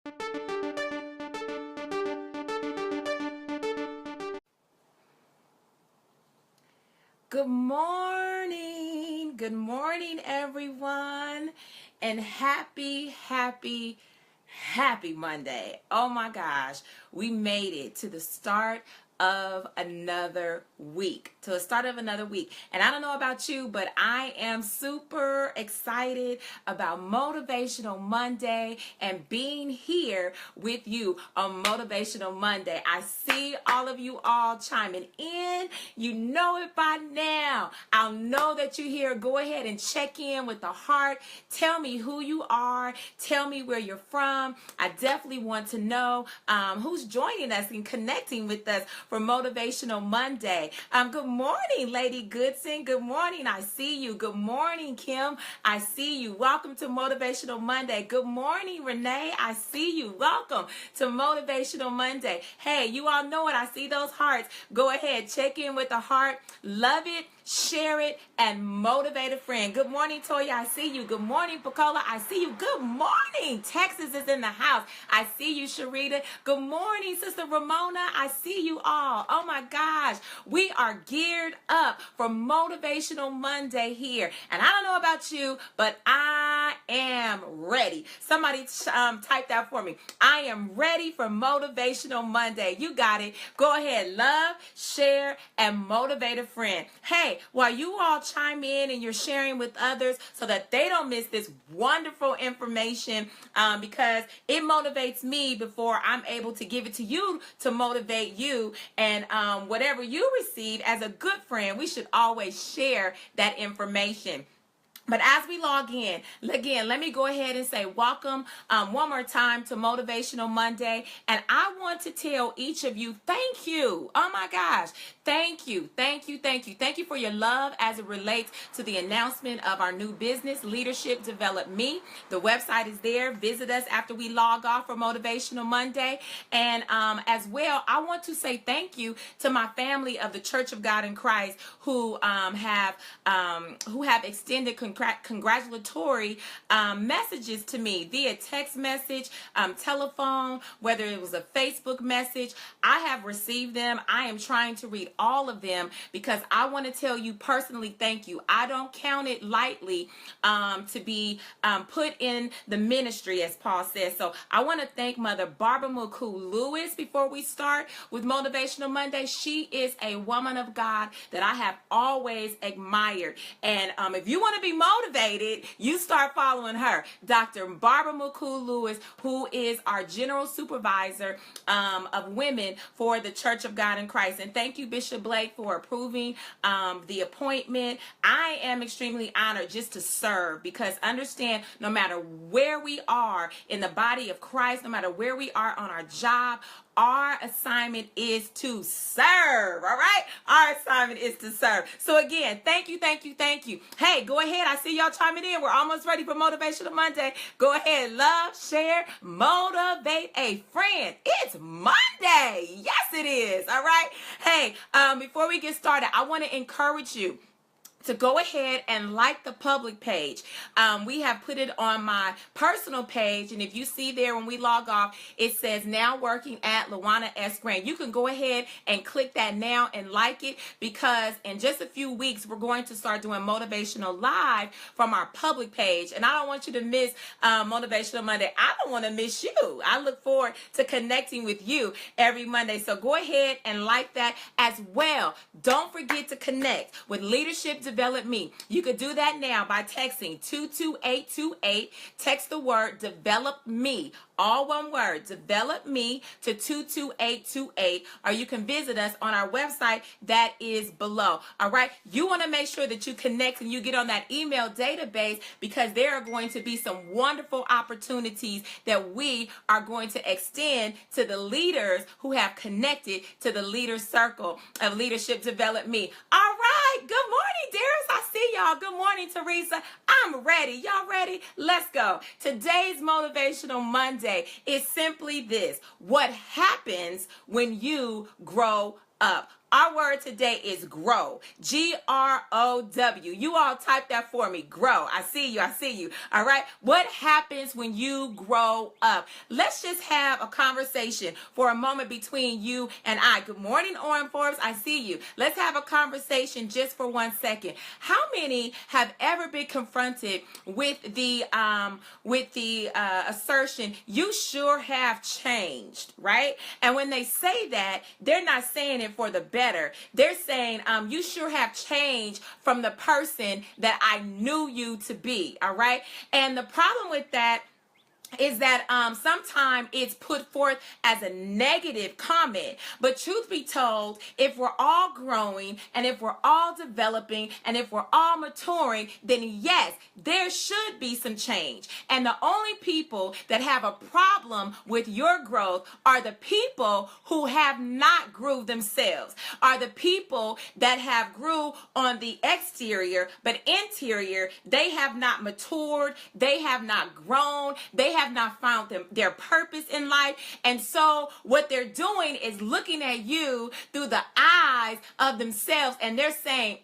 Good morning. Good morning, everyone. And happy Monday. Oh my gosh. We made it to the start of another week. And I don't know about you, but I am super excited about Motivational Monday and being here with you on Motivational Monday. I see all of you all chiming in. You know it by now. I'll know that you're here. Go ahead and check in with the heart. Tell me who you are. Tell me where you're from. I definitely want to know who's joining us and connecting with us for Motivational Monday. Good morning, Lady Goodson. Good morning. I see you. Good morning, Kim. I see you. Welcome to Motivational Monday. Good morning, Renee. I see you. Welcome to Motivational Monday. Hey, you all know it. I see those hearts. Go ahead. Check in with the heart. Love it. Share it and motivate a friend. Good morning, Toya. I see you. Good morning, Pacola. I see you. Good morning. Texas is in the house. I see you, Sharita. Good morning, Sister Ramona. I see you all. Oh my gosh. We are geared up for Motivational Monday here. And I don't know about you, but I am ready. Somebody type that for me. I am ready for Motivational Monday. You got it. Go ahead. Love, share, and motivate a friend. Hey, while you all chime in and you're sharing with others so that they don't miss this wonderful information, because it motivates me before I'm able to give it to you to motivate you. And whatever you receive as a good friend, we should always share that information. But as we log in, again, let me go ahead and say welcome one more time to Motivational Monday. And I want to tell each of you, thank you. Oh my gosh. Thank you. Thank you. Thank you. Thank you for your love as it relates to the announcement of our new business, Leadership DevelopME. The website is there. Visit us after we log off for Motivational Monday. And as well, I want to say thank you to my family of the Church of God in Christ who have extended congratulatory messages to me via text message, telephone, whether it was a Facebook message. I have received them. I am trying to read all of them because I want to tell you personally, thank you. I don't count it lightly to be put in the ministry, as Paul says. So I want to thank Mother Barbara McCoo Lewis before we start with Motivational Monday. She is a woman of God that I have always admired. And if you want to be motivated, you start following her. Dr. Barbara McCoo Lewis, who is our general supervisor of women for the Church of God in Christ. And thank you, Bishop Blake, for approving the appointment. I am extremely honored just to serve, because understand, no matter where we are in the body of Christ, no matter where we are on our job, our assignment is to serve, all right? Our assignment is to serve. So again, thank you, thank you, thank you. Hey, go ahead. I see y'all chiming in. We're almost ready for Motivational Monday. Go ahead. Love, share, motivate a friend. It's Monday. Yes, it is. All right? Hey, before we get started, I want to encourage you to go ahead and like the public page. We have put it on my personal page, and if you see there when we log off, it says now working at Lawanne S. Grant. You can go ahead and click that now and like it, because in just a few weeks, we're going to start doing Motivational Live from our public page, and I don't want you to miss Motivational Monday. I don't want to miss you. I look forward to connecting with you every Monday, so go ahead and like that as well. Don't forget to connect with Leadership DevelopME. You could do that now by texting 22828. Text the word DevelopMe, all one word, DevelopMe, to 22828, or you can visit us on our website that is below. All right, you want to make sure that you connect and you get on that email database, because there are going to be some wonderful opportunities that we are going to extend to the leaders who have connected to the leader circle of Leadership DevelopME. All right, good morning, Darius. I see y'all. Good morning, Teresa. I'm ready. Y'all ready? Let's go. Today's Motivational Monday is simply this: what happens when you grow up? Our word today is grow. Grow. You all type that for me. Grow. I see you. I see you. All right. What happens when you grow up? Let's just have a conversation for a moment between you and I. Good morning, Oren Forbes. I see you. Let's have a conversation just for 1 second. How many have ever been confronted with the assertion, you sure have changed, right? And when they say that, they're not saying it for the better. They're saying, you sure have changed from the person that I knew you to be, all right? And the problem with that is that sometimes it's put forth as a negative comment. But truth be told, if we're all growing and if we're all developing and if we're all maturing, then yes, there should be some change. And the only people that have a problem with your growth are the people who have not grew themselves, are the people that have grew on the exterior, but interior, they have not matured, they have not grown, they have not found their purpose in life. And so what they're doing is looking at you through the eyes of themselves, and they're saying,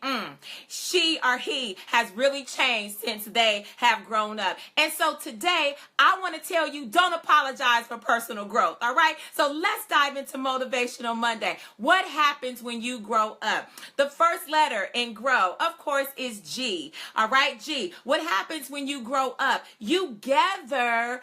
she or he has really changed since they have grown up. And so today, I want to tell you, don't apologize for personal growth, all right? So let's dive into Motivational Monday. What happens when you grow up? The first letter in grow, of course, is G, all right? G. What happens when you grow up? You gather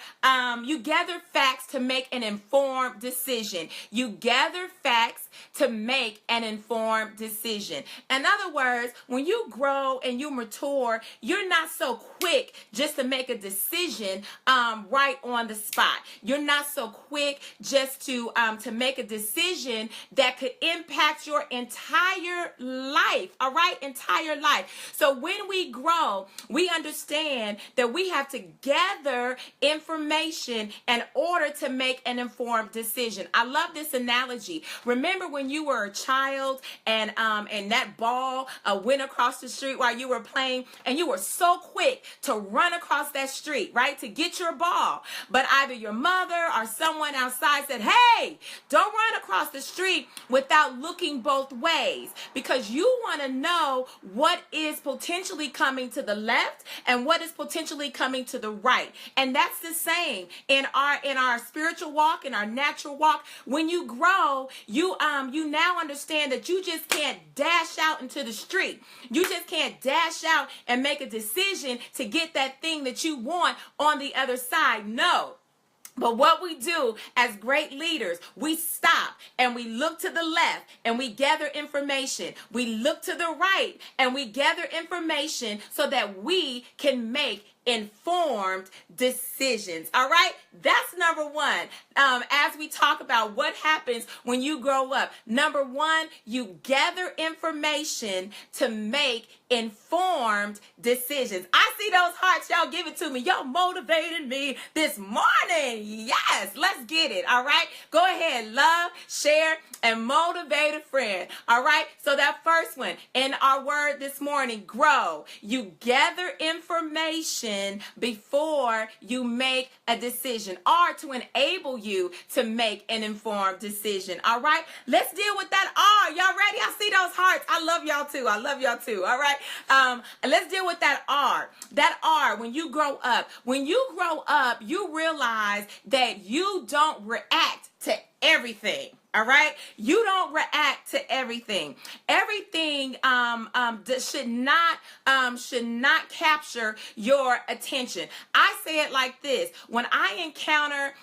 facts to make an informed decision. You gather facts to make an informed decision. In other words, when you grow and you mature, you're not so quick just to make a decision right on the spot. You're not so quick just to make a decision that could impact your entire life, all right? Entire life. So when we grow, we understand that we have to gather information in order to make an informed decision. I love this analogy. Remember when you were a child and that ball went across the street while you were playing, and you were so quick to run across that street, right, to get your ball. But either your mother or someone outside said, hey, don't run across the street without looking both ways, because you want to know what is potentially coming to the left and what is potentially coming to the right. And that's the same in our spiritual walk, in our natural walk. When you grow, you now understand that you just can't dash out into the street. You just can't dash out and make a decision to get that thing that you want on the other side. No. But what we do as great leaders, we stop and we look to the left and we gather information. We look to the right and we gather information so that we can make informed decisions. All right, that's number one. As we talk about what happens when you grow up, number one, you gather information to make informed decisions. I see those hearts. Y'all give it to me. Y'all motivated me this morning. Yes, let's get it. All right, go ahead, love, share, and motivate a friend. All right, so that first one in our word this morning, grow. You gather information before you make a decision, or to enable you to make an informed decision. All right, let's deal with that R. Y'all ready? I see those hearts. I love y'all too. I love y'all too. All right, let's deal with that R. That R, when you grow up, you realize that you don't react to everything. All right, you don't react to everything. Everything should not capture your attention. I say it like this: when I encounter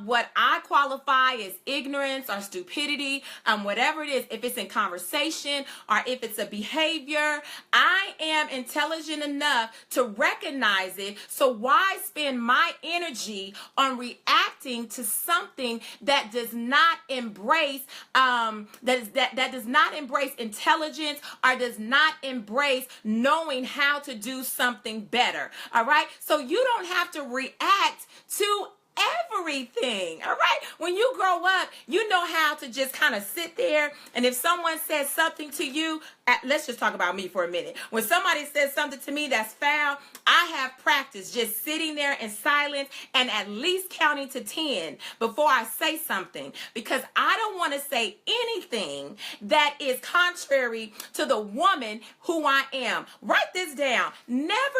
what I qualify as ignorance or stupidity, whatever it is, if it's in conversation or if it's a behavior, I am intelligent enough to recognize it. So why spend my energy on reacting to something that does not embrace that does not embrace intelligence or does not embrace knowing how to do something better? All right, so you don't have to react to everything. All right, when you grow up, you know how to just kind of sit there, and if someone says something to you, let's just talk about me for a minute. When somebody says something to me that's foul, I have practiced just sitting there in silence and at least counting to 10 before I say something, because I don't want to say anything that is contrary to the woman who I am. Write this down. Never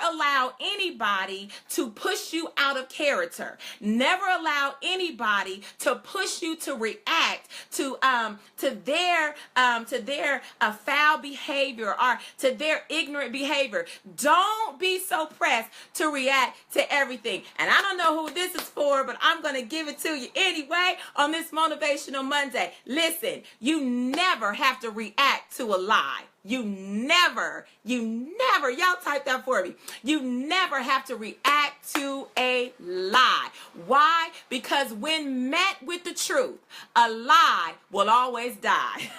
allow anybody to push you out of character. Never allow anybody to push you to react to their foul behavior or to their ignorant behavior. Don't be so pressed to react to everything. And I don't know who this is for, but I'm going to give it to you anyway on this Motivational Monday. Listen, you never have to react to a lie. You never, y'all type that for me. You never have to react to a lie. Why? Because when met with the truth, a lie will always die.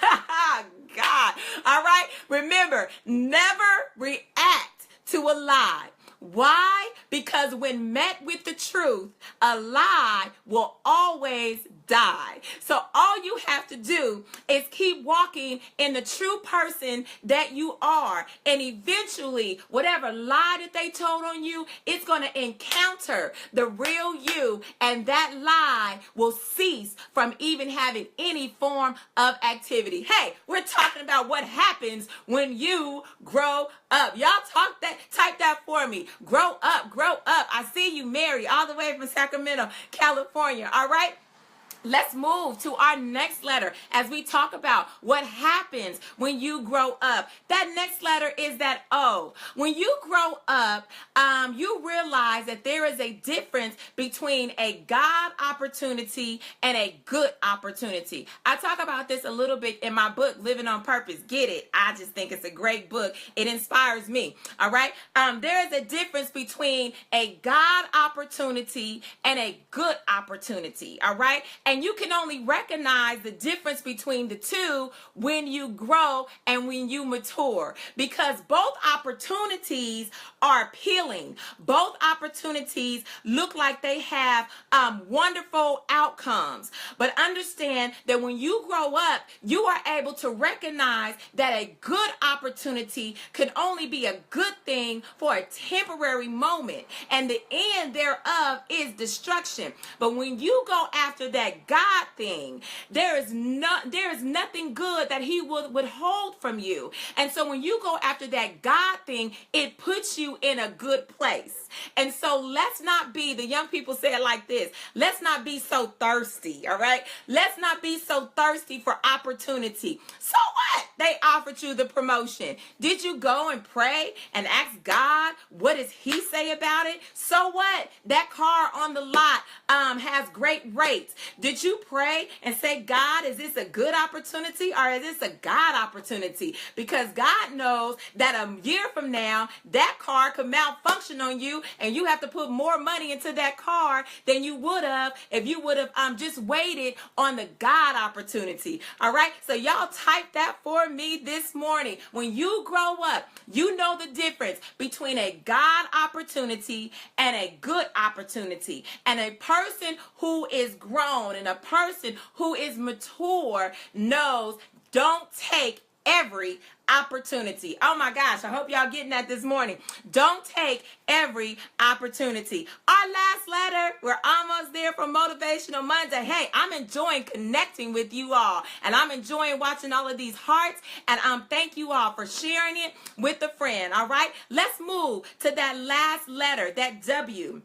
God. All right? Remember, never react to a lie. Why? Because when met with the truth, a lie will always die. So all you have to do is keep walking in the true person that you are. And eventually, whatever lie that they told on you, it's going to encounter the real you. And that lie will cease from even having any form of activity. Hey, we're talking about what happens when you grow up. Y'all type that for me. Grow up, grow up. I see you, Mary, all the way from Sacramento, California. All right? Let's move to our next letter as we talk about what happens when you grow up. That next letter is that O. When you grow up, you realize that there is a difference between a God opportunity and a good opportunity. I talk about this a little bit in my book, Living on Purpose. Get it? I just think it's a great book. It inspires me. All right? There is a difference between a God opportunity and a good opportunity. All right? And you can only recognize the difference between the two when you grow and when you mature, because both opportunities are appealing. Both opportunities look like they have wonderful outcomes. But understand that when you grow up, you are able to recognize that a good opportunity could only be a good thing for a temporary moment, and the end thereof is destruction. But when you go after that God thing, there is nothing good that he will withhold from you. And so when you go after that God thing, it puts you in a good place. And so let's not be, the young people say it like this, let's not be so thirsty, all right? Let's not be so thirsty for opportunity. So what? They offered you the promotion. Did you go and pray and ask God, what does he say about it? So what? That car on the lot has great rates. Did you pray and say, God, is this a good opportunity or is this a God opportunity? Because God knows that a year from now, that car could malfunction on you and you have to put more money into that car than you would have if you would have just waited on the God opportunity. All right? So y'all type that for me this morning. When you grow up, you know the difference between a God opportunity and a good opportunity. And a person who is grown and a person who is mature knows, don't take every opportunity. Oh my gosh, I hope y'all getting that this morning. Don't take every opportunity. Our last letter, we're almost there for Motivational Monday. Hey, I'm enjoying connecting with you all, and I'm enjoying watching all of these hearts, and thank you all for sharing it with a friend. All right, let's move to that last letter, that W.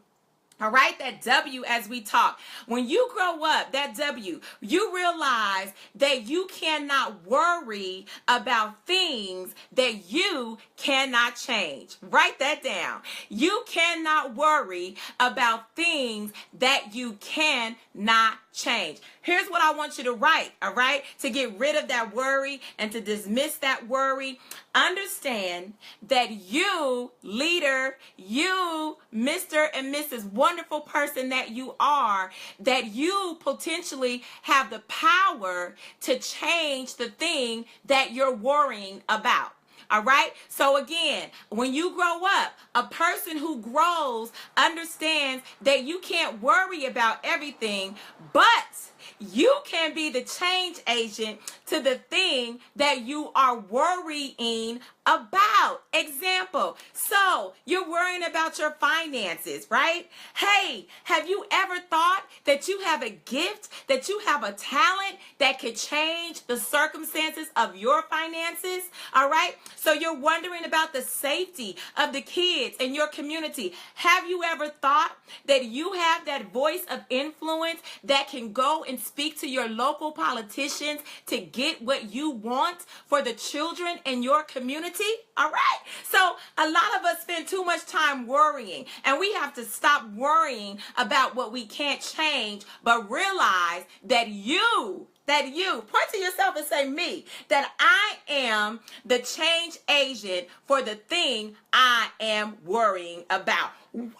All right, that W as we talk. When you grow up, that W, you realize that you cannot worry about things that you cannot change. Write that down. You cannot worry about things that you cannot change. Here's what I want you to write, all right, to get rid of that worry and to dismiss that worry. Understand that you, leader, you, Mr. and Mrs. Wonderful person that you are, that you potentially have the power to change the thing that you're worrying about. All right? So again, when you grow up, a person who grows understands that you can't worry about everything, but you can be the change agent to the thing that you are worrying about. Example, so you're worrying about your finances, right? Hey, have you ever thought that you have a gift, that you have a talent that could change the circumstances of your finances? All right? So you're wondering about the safety of the kids in your community. Have you ever thought that you have that voice of influence that can go and speak to your local politicians to get what you want for the children in your community? All right? So a lot of us spend too much time worrying, and we have to stop worrying about what we can't change, but realize that you point to yourself and say, me, that I am the change agent for the thing I am worrying about. Woo!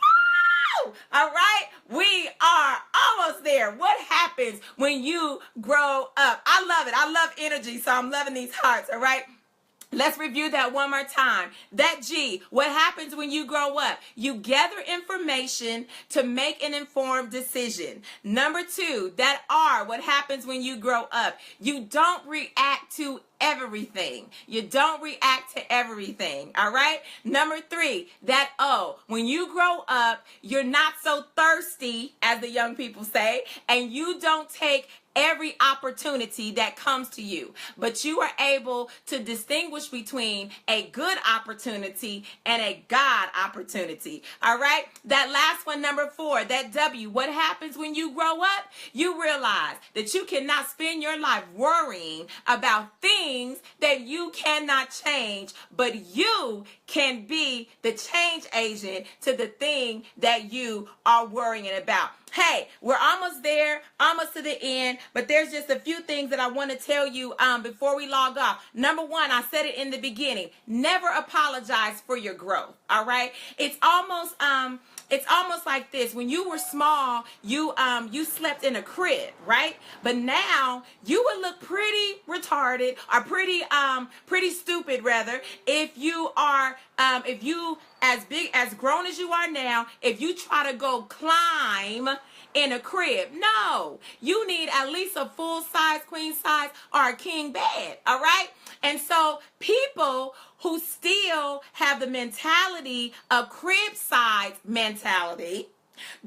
All right, we are almost there. What happens when you grow up? I love it. I love energy, so I'm loving these hearts. All right. Let's review that one more time. That G, what happens when you grow up? You gather information to make an informed decision. Number 2, that R, what happens when you grow up? You don't react to everything. You don't react to everything. All right. Number 3, that O, when you grow up, you're not so thirsty, as the young people say, and you don't take every opportunity that comes to you, but you are able to distinguish between a good opportunity and a God opportunity. All right. That last one, number 4, that W, what happens when you grow up? You realize that you cannot spend your life worrying about things that you cannot change, but you can be the change agent to the thing that you are worrying about. Hey, we're almost there, almost to the end, but there's just a few things that I want to tell you before we log off. Number 1, I said it in the beginning, never apologize for your growth, all right? It's almost like this. When you were small, you slept in a crib, right? But now you would look pretty retarded, or pretty stupid rather, if you as grown as you are now, if you try to go climb in a crib. No, you need at least a full size, queen size, or a king bed. All right. And so people who still have the mentality of crib size mentality,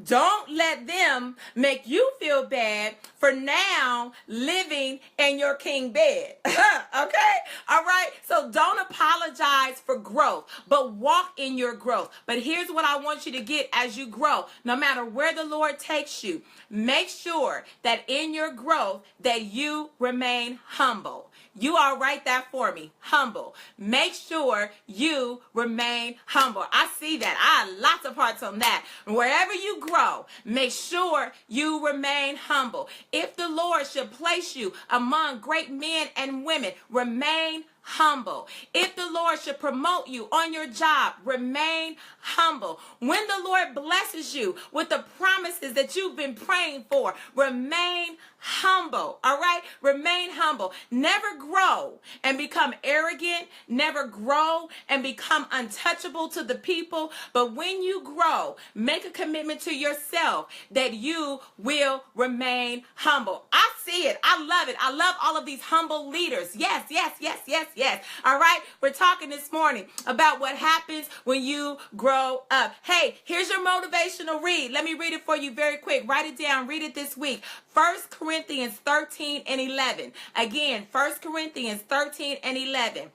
don't let them make you feel bad for now living in your king bed. Okay? All right? So don't apologize for growth, but walk in your growth. But here's what I want you to get as you grow. No matter where the Lord takes you, make sure that in your growth that you remain humble. You all write that for me. Humble. Make sure you remain humble. I see that. I have lots of hearts on that. Wherever you grow, make sure you remain humble. If the Lord should place you among great men and women, remain humble. If the Lord should promote you on your job, remain humble. When the Lord blesses you with the promises that you've been praying for, remain humble. All right? Remain humble. Never grow and become arrogant. Never grow and become untouchable to the people. But when you grow, make a commitment to yourself that you will remain humble. I see it. I love it. I love all of these humble leaders. Yes, yes, yes, yes, yes. All right. We're talking this morning about what happens when you grow up. Hey, here's your motivational read. Let me read it for you very quick. Write it down. Read it this week. 1 Corinthians 13 and 11. Again, 1 Corinthians 13 and 11.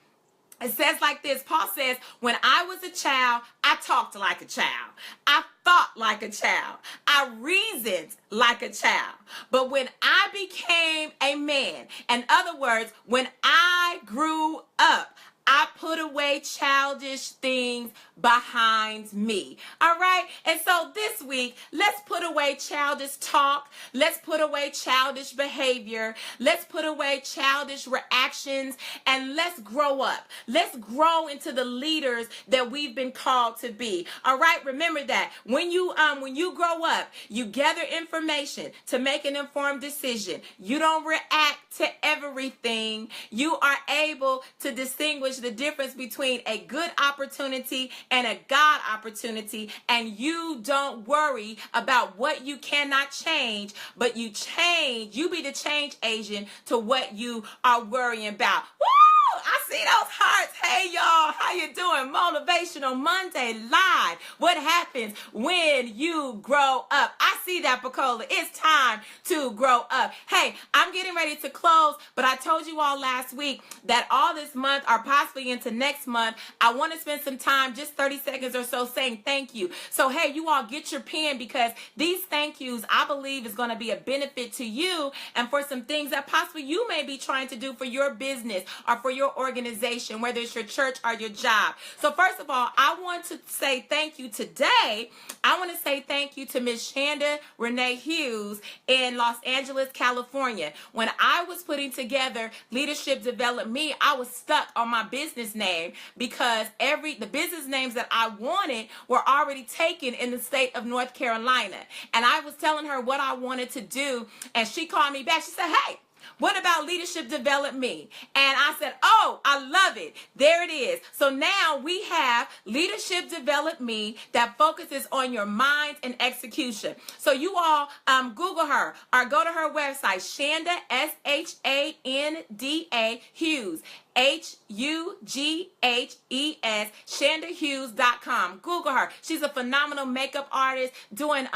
It says like this. Paul says, when I was a child, I talked like a child. I thought like a child. I reasoned like a child. But when I became a man, in other words, when I grew up, I put away childish things behind me. All right. And so this week, let's put away childish talk. Let's put away childish behavior. Let's put away childish reactions, and let's grow up. Let's grow into the leaders that we've been called to be. All right. Remember that when you grow up, you gather information to make an informed decision. You don't react to everything. You are able to distinguish the difference between a good opportunity and a God opportunity, and you don't worry about what you cannot change, but you be the change agent to what you are worrying about. Woo! I see those hearts. Hey, y'all, how you doing? Motivational Monday live. What happens when you grow up? I see that, Pacola. It's time to grow up. Hey, I'm getting ready to close, but I told you all last week that all this month, or possibly into next month, I want to spend some time, just 30 seconds or so, saying thank you. So, hey, you all get your pen, because these thank yous, I believe, is going to be a benefit to you and for some things that possibly you may be trying to do for your business or for your organization, whether it's your church or your job. So first of all, I want to say thank you today. I want to say thank you to Miss Shanda Renee Hughes in Los Angeles, California. When I was putting together Leadership DevelopME, I was stuck on my business name because the business names that I wanted were already taken in the state of North Carolina. And I was telling her what I wanted to do, and she called me back. She said, hey, what about Leadership DevelopME? And I said, oh, I love it. There it is. So now we have Leadership DevelopME that focuses on your mind and execution. So you all Google her or go to her website, Shanda, Shanda Hughes. Hughes, ShandaHughes.com. Google her. She's a phenomenal makeup artist doing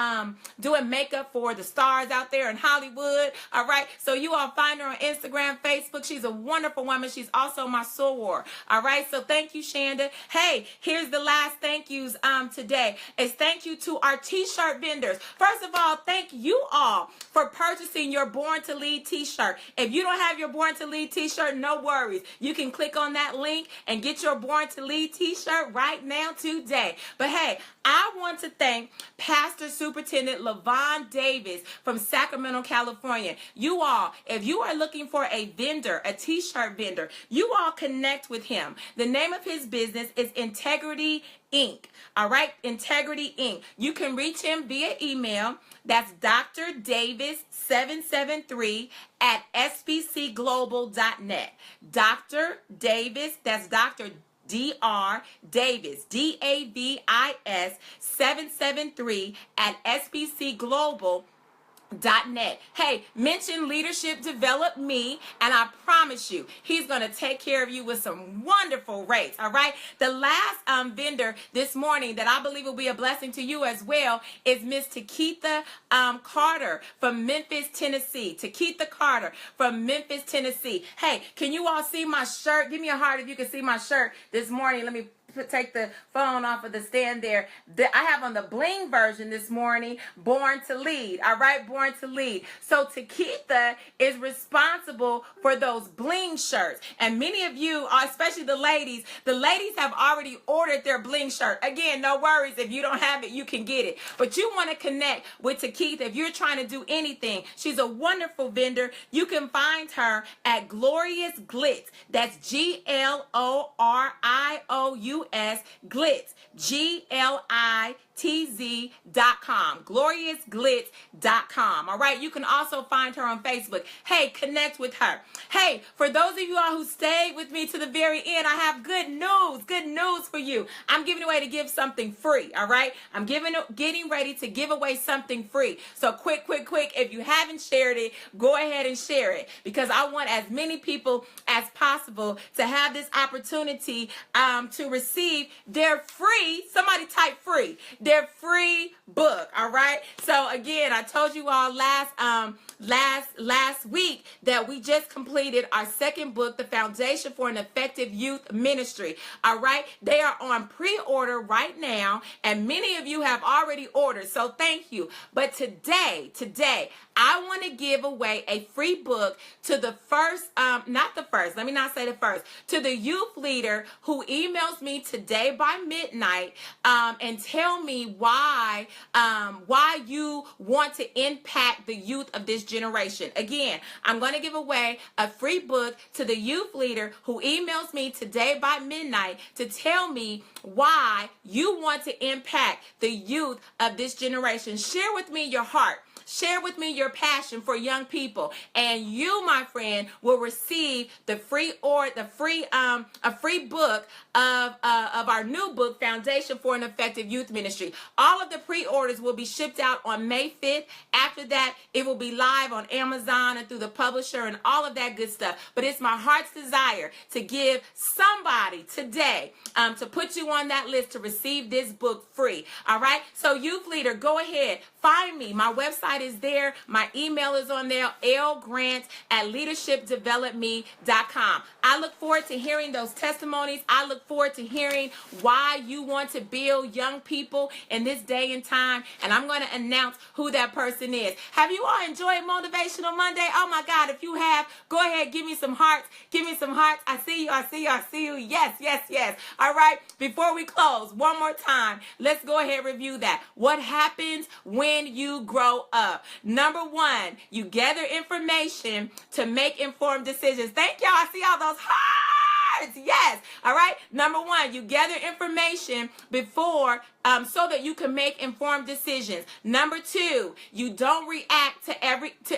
makeup for the stars out there in Hollywood. All right. So you all find her on Instagram, Facebook. She's a wonderful woman. She's also my soror. All right. So thank you, Shanda. Hey, here's the last thank yous today. Is thank you to our t-shirt vendors. First of all, thank you all for purchasing your Born to Lead t-shirt. If you don't have your Born to Lead t-shirt, no worries. You can click on that link and get your Born to Lead t-shirt right now today. But hey, I want to thank Pastor Superintendent Lawanne Davis from Sacramento, California. You all, if you are looking for a vendor, a t-shirt vendor, you all connect with him. The name of his business is Integrity Inc. All right, Integrity Inc. You can reach him via email. That's Dr. Davis773 at sbcglobal.net. Dr. Davis, that's Dr. Dr. Davis, Davis 773 at sbcglobal.net. Hey, mention Leadership DevelopME, and I promise you, he's going to take care of you with some wonderful rates, all right? The last vendor this morning that I believe will be a blessing to you as well is Miss Takitha Carter from Memphis, Tennessee. Takitha Carter from Memphis, Tennessee. Hey, can you all see my shirt? Give me a heart if you can see my shirt this morning. Let me take the phone off of the stand there. I have on the bling version this morning, Born to Lead. All right, Born to Lead. So Takitha is responsible for those bling shirts. And many of you, especially the ladies have already ordered their bling shirt. Again, no worries. If you don't have it, you can get it. But you want to connect with Takitha if you're trying to do anything. She's a wonderful vendor. You can find her at Glorious Glitz. That's GLORIOUS Glitz, GLITZ.com, gloriousglitz.com. All right, you can also find her on Facebook. Hey, connect with her. Hey, for those of you all who stayed with me to the very end, I have good news for you. I'm giving away to give something free. All right, I'm getting ready to give away something free. So quick, if you haven't shared it, go ahead and share it, because I want as many people as possible to have this opportunity to receive their free, somebody type free, their free book. All right. So again, I told you all last week that we just completed our second book, The Foundation for an Effective Youth Ministry. All right. They are on pre-order right now, and many of you have already ordered. So thank you. But today, I want to give away a free book to the first, to the youth leader who emails me today by midnight and tell me why you want to impact the youth of this generation. Again, I'm going to give away a free book to the youth leader who emails me today by midnight to tell me why you want to impact the youth of this generation. Share with me your heart. Share with me your passion for young people, and you, my friend, will receive the free a free book of our new book, Foundation for an Effective Youth Ministry. All of the pre-orders will be shipped out on May 5th. After that, it will be live on Amazon and through the publisher and all of that good stuff. But it's my heart's desire to give somebody today to put you on that list to receive this book free. All right? So youth leader, go ahead. Find me. My website is there. My email is on there, lgrant@leadershipdevelopme.com. I look forward to hearing those testimonies. I look forward to hearing why you want to build young people in this day and time. And I'm going to announce who that person is. Have you all enjoyed Motivational Monday? Oh my God, if you have, go ahead, give me some hearts. Give me some hearts. I see you. I see you. I see you. Yes, yes, yes. All right. Before we close, one more time, let's go ahead and review that. What happens when you grow up? Number one, you gather information to make informed decisions. Thank y'all. I see all those hearts. Yes. All right. Number one, you gather information before so that you can make informed decisions. Number two, you don't react to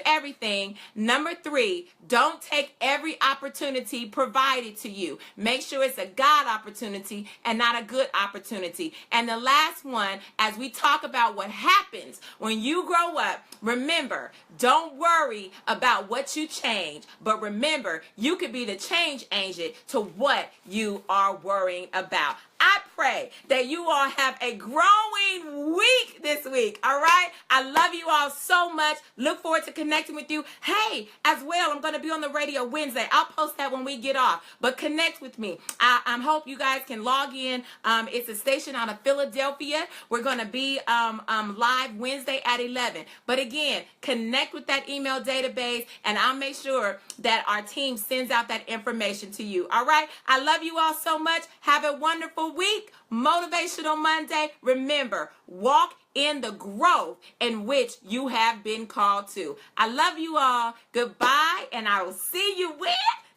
everything. Number three, don't take every opportunity provided to you. Make sure it's a God opportunity and not a good opportunity. And the last one, as we talk about what happens when you grow up, remember, don't worry about what you change, but remember, you could be the change agent to what you are worrying about. I pray that you all have a growing week this week, all right? I love you all so much. Look forward to connecting with you. Hey, as well, I'm going to be on the radio Wednesday. I'll post that when we get off, but connect with me. I hope you guys can log in. It's a station out of Philadelphia. We're going to be live Wednesday at 11. But again, connect with that email database, and I'll make sure that our team sends out that information to you, all right? I love you all so much. Have a wonderful week. Motivational Monday. Remember, walk in the growth in which you have been called to. I love you all. Goodbye, and I will see you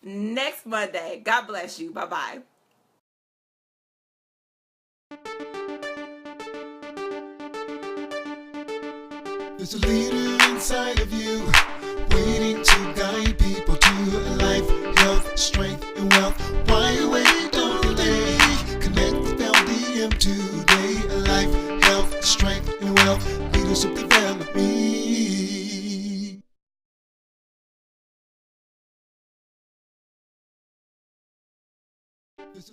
next Monday. God bless you. Bye-bye. There's a leader inside of you, waiting to guide people to life, health, strength, and wealth. Why wait all day? Connect with LDM today. Life, health, strength, and wealth. Leadership DevelopME.